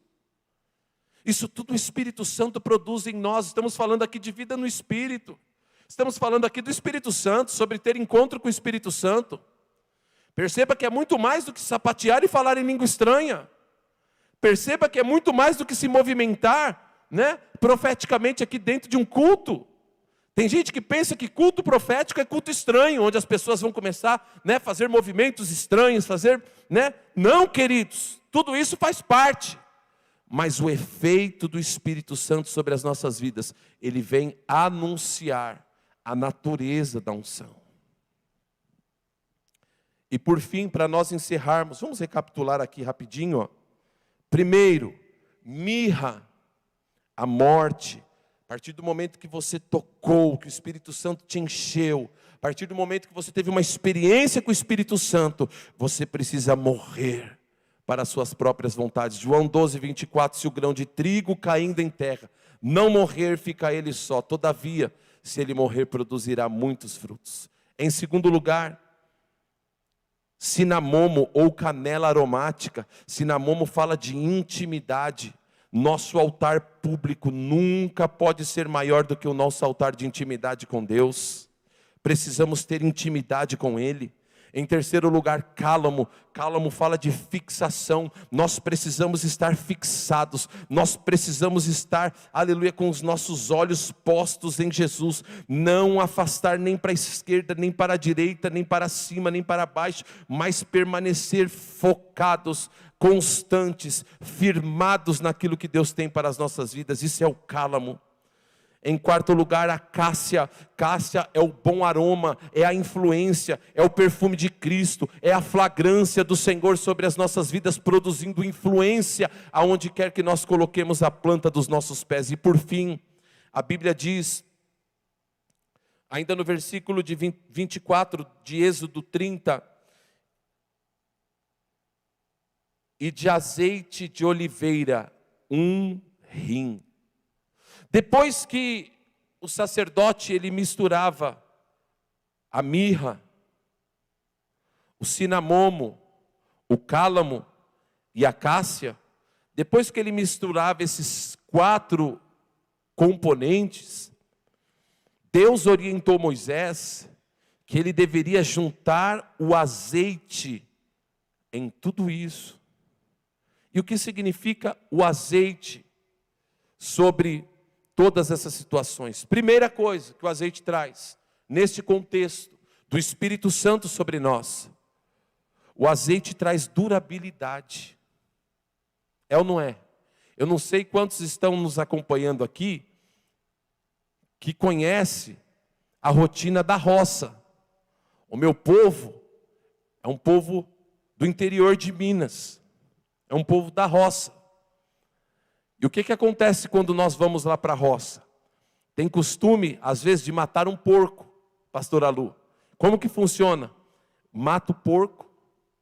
Isso tudo o Espírito Santo produz em nós. Estamos falando aqui de vida no Espírito. Estamos falando aqui do Espírito Santo, sobre ter encontro com o Espírito Santo. Perceba que é muito mais do que sapatear e falar em língua estranha. Perceba que é muito mais do que se movimentar, né, profeticamente aqui dentro de um culto. Tem gente que pensa que culto profético é culto estranho, onde as pessoas vão começar, né, a fazer movimentos estranhos, né? Não, queridos, tudo isso faz parte. Mas o efeito do Espírito Santo sobre as nossas vidas, ele vem anunciar a natureza da unção. E por fim, para nós encerrarmos, vamos recapitular aqui rapidinho, ó. Primeiro, mirra, a morte. A partir do momento que você tocou, que o Espírito Santo te encheu, a partir do momento que você teve uma experiência com o Espírito Santo, você precisa morrer para as suas próprias vontades. João 12, 24, se o grão de trigo caindo em terra não morrer, fica ele só. Todavia, se ele morrer, produzirá muitos frutos. Em segundo lugar, cinamomo ou canela aromática. Cinamomo fala de intimidade. Nosso altar público nunca pode ser maior do que o nosso altar de intimidade com Deus. Precisamos ter intimidade com Ele. Em terceiro lugar, cálamo. Cálamo fala de fixação. Nós precisamos estar fixados. Nós precisamos estar, aleluia, com os nossos olhos postos em Jesus. Não afastar nem para a esquerda, nem para a direita, nem para cima, nem para baixo. Mas permanecer focados, constantes, firmados naquilo que Deus tem para as nossas vidas. Isso é o cálamo. Em quarto lugar, a cássia. Cássia é o bom aroma, é a influência, é o perfume de Cristo, é a flagrância do Senhor sobre as nossas vidas, produzindo influência aonde quer que nós coloquemos a planta dos nossos pés. E por fim, a Bíblia diz, ainda no versículo de 24 de Êxodo 30, e de azeite de oliveira, 1 rim. Depois que o sacerdote ele misturava a mirra, o cinamomo, o cálamo e a cássia, depois que ele misturava esses 4 componentes, Deus orientou Moisés que ele deveria juntar o azeite em tudo isso. E o que significa o azeite sobre todas essas situações? Primeira coisa que o azeite traz, neste contexto do Espírito Santo sobre nós, o azeite traz durabilidade. É ou não é? Eu não sei quantos estão nos acompanhando aqui que conhece a rotina da roça. O meu povo é um povo do interior de Minas. É um povo da roça. E o que acontece quando nós vamos lá para a roça? Tem costume, às vezes, de matar um porco, pastora Lu. Como que funciona? Mata o porco,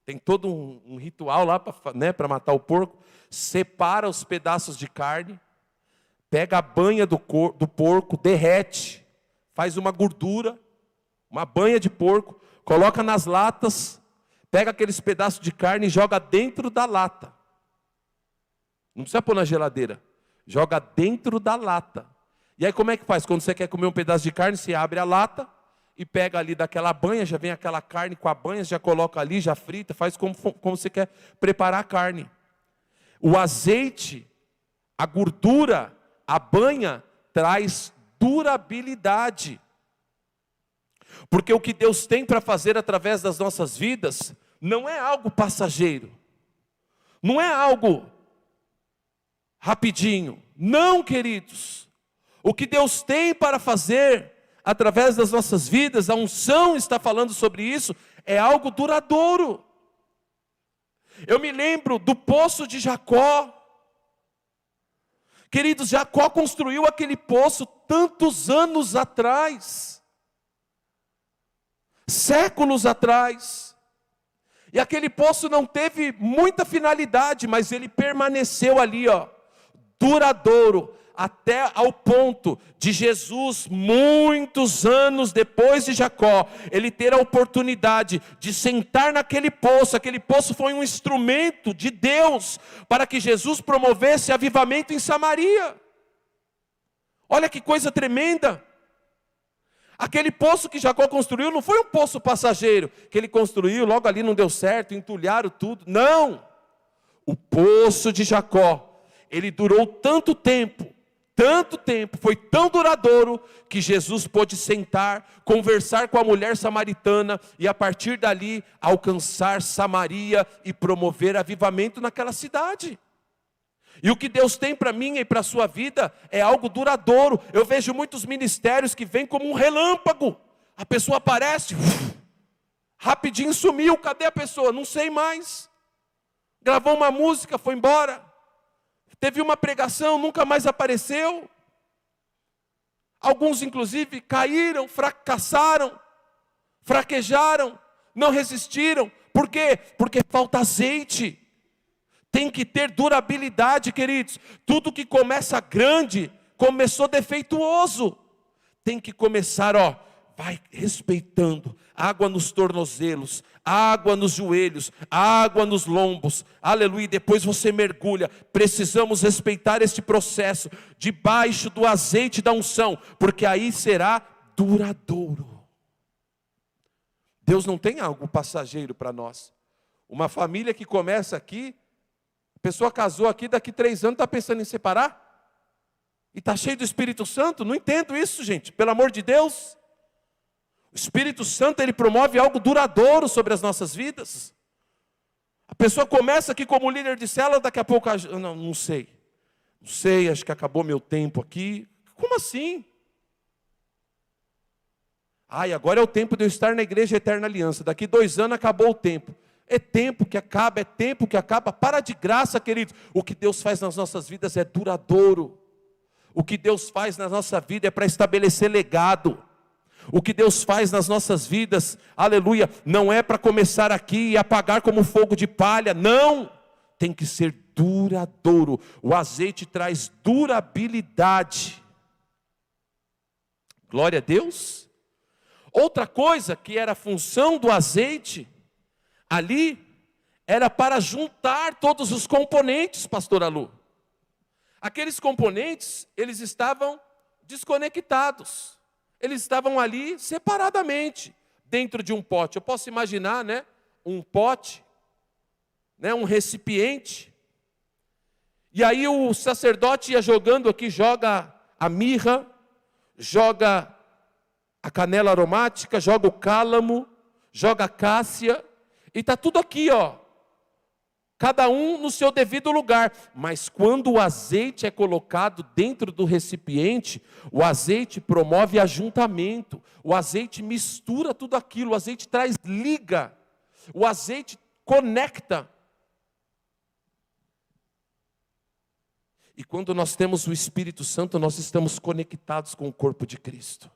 tem todo um ritual lá para matar o porco, separa os pedaços de carne, pega a banha do porco, derrete, faz uma gordura, uma banha de porco, coloca nas latas, pega aqueles pedaços de carne e joga dentro da lata. Não precisa pôr na geladeira, joga dentro da lata. E aí como é que faz? Quando você quer comer um pedaço de carne, você abre a lata e pega ali daquela banha, já vem aquela carne com a banha, já coloca ali, já frita, faz como você quer preparar a carne. O azeite, a gordura, a banha, traz durabilidade. Porque o que Deus tem para fazer através das nossas vidas, não é algo passageiro. Não é algo rapidinho. Não, queridos. O que Deus tem para fazer através das nossas vidas, a unção está falando sobre isso, é algo duradouro. Eu me lembro do poço de Jacó. Queridos, Jacó construiu aquele poço tantos anos atrás, séculos atrás, e aquele poço não teve muita finalidade, mas ele permaneceu ali, duradouro, até ao ponto de Jesus, muitos anos depois de Jacó, ele ter a oportunidade de sentar naquele poço. Aquele poço foi um instrumento de Deus para que Jesus promovesse avivamento em Samaria. Olha que coisa tremenda. Aquele poço que Jacó construiu não foi um poço passageiro, que ele construiu, logo ali não deu certo, entulharam tudo. Não! O poço de Jacó, ele durou tanto tempo, foi tão duradouro, que Jesus pôde sentar, conversar com a mulher samaritana, e a partir dali, alcançar Samaria e promover avivamento naquela cidade. E o que Deus tem para mim e para a sua vida é algo duradouro. Eu vejo muitos ministérios que vêm como um relâmpago. A pessoa aparece, rapidinho sumiu, cadê a pessoa? Não sei mais. Gravou uma música, foi embora. Teve uma pregação, nunca mais apareceu. Alguns inclusive caíram, fracassaram, fraquejaram, não resistiram. Por quê? Porque falta azeite. Tem que ter durabilidade, queridos. Tudo que começa grande, começou defeituoso. Tem que começar, vai respeitando. Água nos tornozelos, água nos joelhos, água nos lombos. Aleluia, depois você mergulha. Precisamos respeitar este processo, debaixo do azeite da unção, porque aí será duradouro. Deus não tem algo passageiro para nós. Uma família que começa aqui, a pessoa casou aqui, daqui 3 anos está pensando em separar? E está cheio do Espírito Santo? Não entendo isso, gente, pelo amor de Deus. O Espírito Santo, ele promove algo duradouro sobre as nossas vidas. A pessoa começa aqui como líder de célula, daqui a pouco, não sei, acho que acabou meu tempo aqui. Como assim? Agora é o tempo de eu estar na igreja Eterna Aliança, daqui 2 anos acabou o tempo. É tempo que acaba, para de graça, queridos. O que Deus faz nas nossas vidas é duradouro. O que Deus faz na nossa vida é para estabelecer legado. O que Deus faz nas nossas vidas, aleluia, não é para começar aqui e apagar como fogo de palha, não. Tem que ser duradouro. O azeite traz durabilidade. Glória a Deus. Outra coisa que era a função do azeite, ali, era para juntar todos os componentes, pastora Lu. Aqueles componentes, eles estavam desconectados. Eles estavam ali separadamente, dentro de um pote. Eu posso imaginar, um pote, um recipiente. E aí o sacerdote ia jogando aqui, joga a mirra, joga a canela aromática, joga o cálamo, joga a cássia, e está tudo aqui, ó. Cada um no seu devido lugar. Mas quando o azeite é colocado dentro do recipiente, o azeite promove ajuntamento, o azeite mistura tudo aquilo, o azeite traz liga, o azeite conecta. E quando nós temos o Espírito Santo, nós estamos conectados com o corpo de Cristo.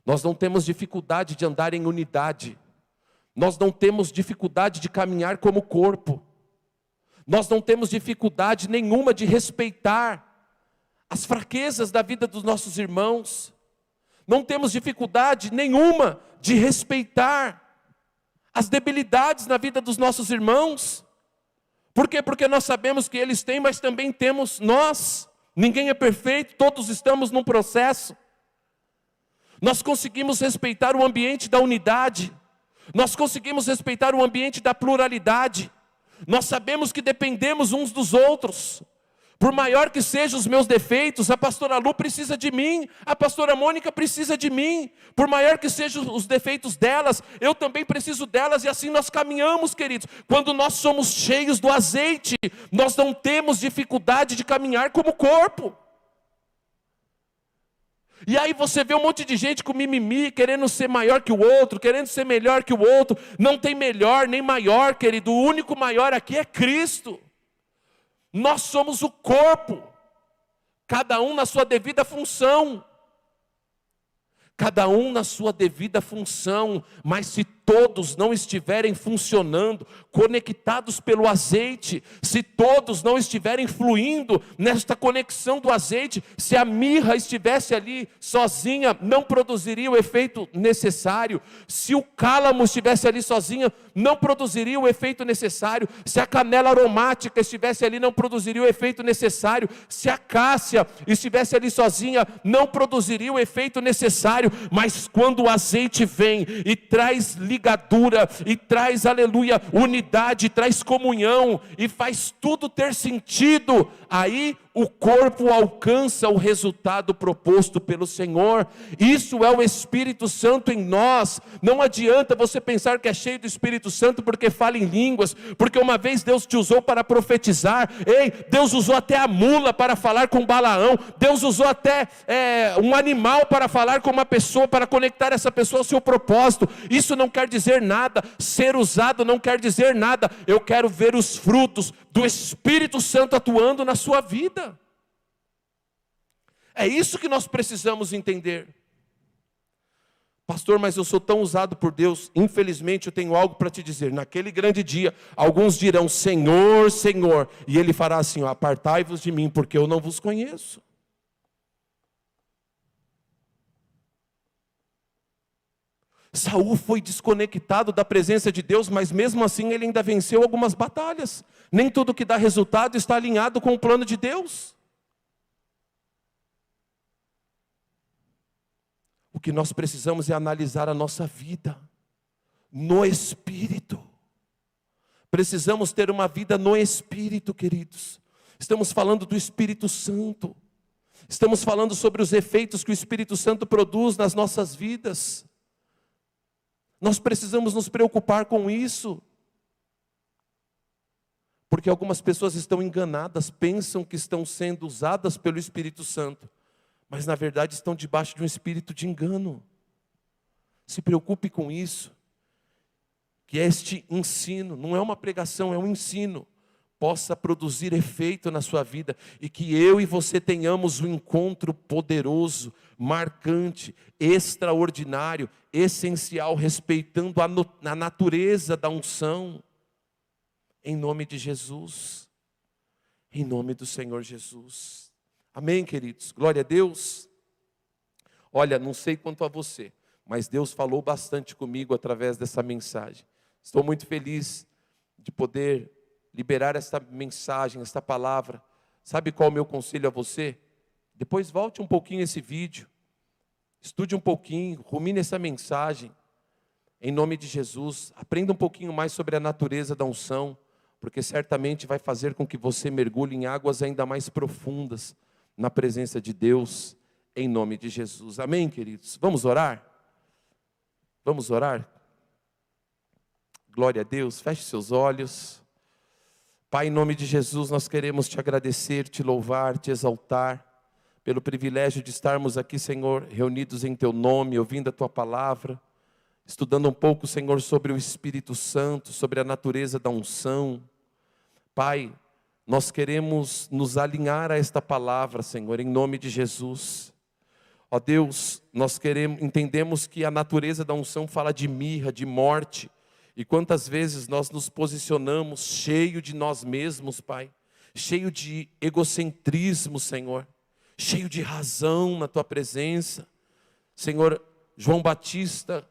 Nós não temos dificuldade de andar em unidade. Nós não temos dificuldade de caminhar como corpo. Nós não temos dificuldade nenhuma de respeitar as fraquezas da vida dos nossos irmãos. Não temos dificuldade nenhuma de respeitar as debilidades na vida dos nossos irmãos. Por quê? Porque nós sabemos que eles têm, mas também temos nós. Ninguém é perfeito, todos estamos num processo. Nós conseguimos respeitar o ambiente da unidade. Nós conseguimos respeitar o ambiente da pluralidade. Nós sabemos que dependemos uns dos outros. Por maior que sejam os meus defeitos, a pastora Lu precisa de mim, a pastora Mônica precisa de mim. Por maior que sejam os defeitos delas, eu também preciso delas, e assim nós caminhamos, queridos. Quando nós somos cheios do azeite, nós não temos dificuldade de caminhar como corpo. E aí você vê um monte de gente com mimimi, querendo ser maior que o outro, querendo ser melhor que o outro. Não tem melhor nem maior, querido. O único maior aqui é Cristo. Nós somos o corpo, cada um na sua devida função. Cada um na sua devida função, mas se todos não estiverem funcionando, conectados pelo azeite, se todos não estiverem fluindo nesta conexão do azeite, se a mirra estivesse ali sozinha, não produziria o efeito necessário. Se o cálamo estivesse ali sozinha, não produziria o efeito necessário. Se a canela aromática estivesse ali, não produziria o efeito necessário. Se a cássia estivesse ali sozinha, não produziria o efeito necessário. Mas quando o azeite vem e traz ligadura, e traz, aleluia, unidade, traz comunhão, e faz tudo ter sentido, aí o corpo alcança o resultado proposto pelo Senhor. Isso é o Espírito Santo em nós. Não adianta você pensar que é cheio do Espírito Santo porque fala em línguas, porque uma vez Deus te usou para profetizar. Ei, Deus usou até a mula para falar com Balaão. Deus usou até um animal para falar com uma pessoa, para conectar essa pessoa ao seu propósito. Isso não quer dizer nada. Ser usado não quer dizer nada. Eu quero ver os frutos do Espírito Santo atuando na sua vida. É isso que nós precisamos entender. Pastor, mas eu sou tão usado por Deus. Infelizmente eu tenho algo para te dizer. Naquele grande dia, alguns dirão: Senhor, Senhor. E Ele fará assim: apartai-vos de mim, porque eu não vos conheço. Saul foi desconectado da presença de Deus, mas mesmo assim ele ainda venceu algumas batalhas. Nem tudo que dá resultado está alinhado com o plano de Deus. O que nós precisamos é analisar a nossa vida no Espírito. Precisamos ter uma vida no Espírito, queridos. Estamos falando do Espírito Santo. Estamos falando sobre os efeitos que o Espírito Santo produz nas nossas vidas. Nós precisamos nos preocupar com isso. Porque algumas pessoas estão enganadas, pensam que estão sendo usadas pelo Espírito Santo, mas na verdade estão debaixo de um espírito de engano. Se preocupe com isso. Que este ensino, não é uma pregação, é um ensino, possa produzir efeito na sua vida, e que eu e você tenhamos um encontro poderoso, marcante, extraordinário, essencial, respeitando a natureza da unção, em nome de Jesus, em nome do Senhor Jesus. Amém, queridos? Glória a Deus. Olha, não sei quanto a você, mas Deus falou bastante comigo através dessa mensagem. Estou muito feliz de poder liberar esta mensagem, esta palavra. Sabe qual é o meu conselho a você? Depois volte um pouquinho esse vídeo, estude um pouquinho, rumine essa mensagem, em nome de Jesus. Aprenda um pouquinho mais sobre a natureza da unção, porque certamente vai fazer com que você mergulhe em águas ainda mais profundas, na presença de Deus, em nome de Jesus. Amém, queridos? Vamos orar? Vamos orar? Glória a Deus, feche seus olhos. Pai, em nome de Jesus, nós queremos te agradecer, te louvar, te exaltar, pelo privilégio de estarmos aqui, Senhor, reunidos em teu nome, ouvindo a tua palavra, estudando um pouco, Senhor, sobre o Espírito Santo, sobre a natureza da unção. Pai, nós queremos nos alinhar a esta palavra, Senhor, em nome de Jesus. Ó Deus, nós entendemos que a natureza da unção fala de mirra, de morte. E quantas vezes nós nos posicionamos cheio de nós mesmos, Pai. Cheio de egocentrismo, Senhor. Cheio de razão na Tua presença. Senhor, João Batista,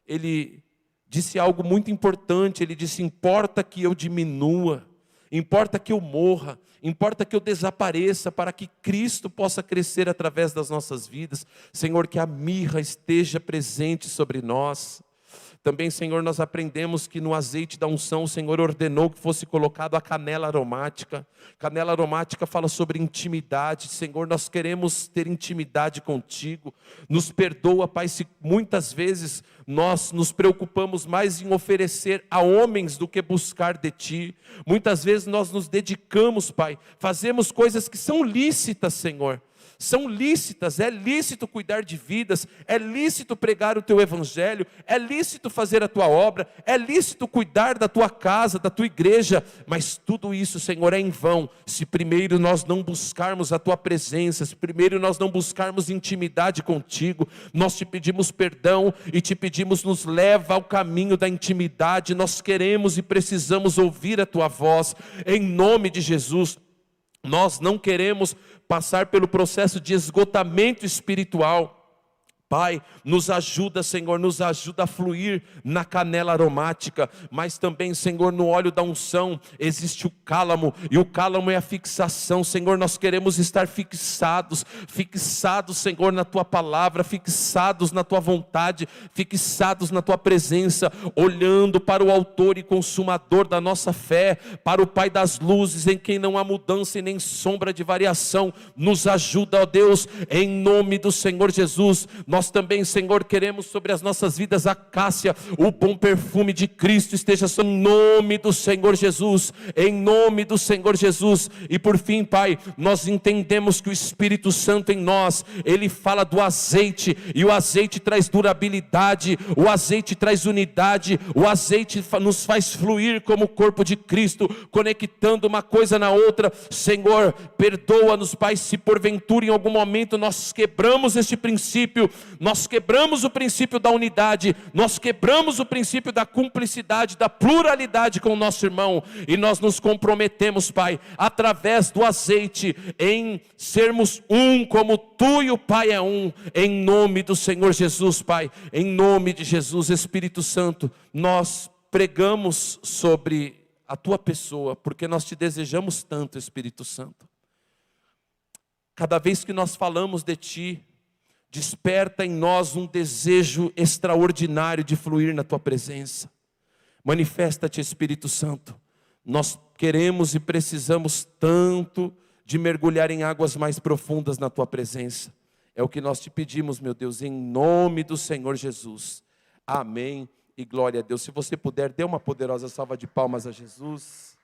ele disse algo muito importante. Ele disse, importa que eu diminua, importa que eu morra, importa que eu desapareça, para que Cristo possa crescer através das nossas vidas. Senhor, que a mirra esteja presente sobre nós. Também, Senhor, nós aprendemos que no azeite da unção o Senhor ordenou que fosse colocado a canela aromática. Canela aromática fala sobre intimidade. Senhor, nós queremos ter intimidade contigo. Nos perdoa, Pai, se muitas vezes nós nos preocupamos mais em oferecer a homens do que buscar de Ti. Muitas vezes nós nos dedicamos, Pai, fazemos coisas que são lícitas, Senhor. São lícitas, é lícito cuidar de vidas, é lícito pregar o Teu Evangelho, é lícito fazer a Tua obra, é lícito cuidar da Tua casa, da Tua igreja, mas tudo isso, Senhor, é em vão, se primeiro nós não buscarmos a Tua presença, se primeiro nós não buscarmos intimidade contigo. Nós Te pedimos perdão e Te pedimos, nos leva ao caminho da intimidade. Nós queremos e precisamos ouvir a Tua voz, em nome de Jesus. Nós não queremos passar pelo processo de esgotamento espiritual. Pai, nos ajuda, Senhor, nos ajuda a fluir na canela aromática, mas também, Senhor, no óleo da unção existe o cálamo, e o cálamo é a fixação. Senhor, nós queremos estar fixados, Senhor, na Tua palavra, fixados na Tua vontade, fixados na Tua presença, olhando para o autor e consumador da nossa fé, para o Pai das luzes, em quem não há mudança e nem sombra de variação. Nos ajuda, ó Deus, em nome do Senhor Jesus. Nós também, Senhor, queremos sobre as nossas vidas a cássia, o bom perfume de Cristo esteja sobre em nome do Senhor Jesus, em nome do Senhor Jesus. E por fim, Pai, nós entendemos que o Espírito Santo em nós, Ele fala do azeite, e o azeite traz durabilidade, o azeite traz unidade, o azeite nos faz fluir como o corpo de Cristo, conectando uma coisa na outra. Senhor, perdoa-nos, Pai, se porventura em algum momento nós quebramos este princípio, nós quebramos o princípio da unidade, nós quebramos o princípio da cumplicidade, da pluralidade com o nosso irmão, e nós nos comprometemos, Pai, através do azeite, em sermos um, como Tu e o Pai é um, em nome do Senhor Jesus, Pai, em nome de Jesus. Espírito Santo, nós pregamos sobre a Tua pessoa, porque nós Te desejamos tanto, Espírito Santo. Cada vez que nós falamos de Ti, desperta em nós um desejo extraordinário de fluir na Tua presença. Manifesta-te, Espírito Santo. Nós queremos e precisamos tanto de mergulhar em águas mais profundas na Tua presença. É o que nós Te pedimos, meu Deus, em nome do Senhor Jesus. Amém e glória a Deus. Se você puder, dê uma poderosa salva de palmas a Jesus.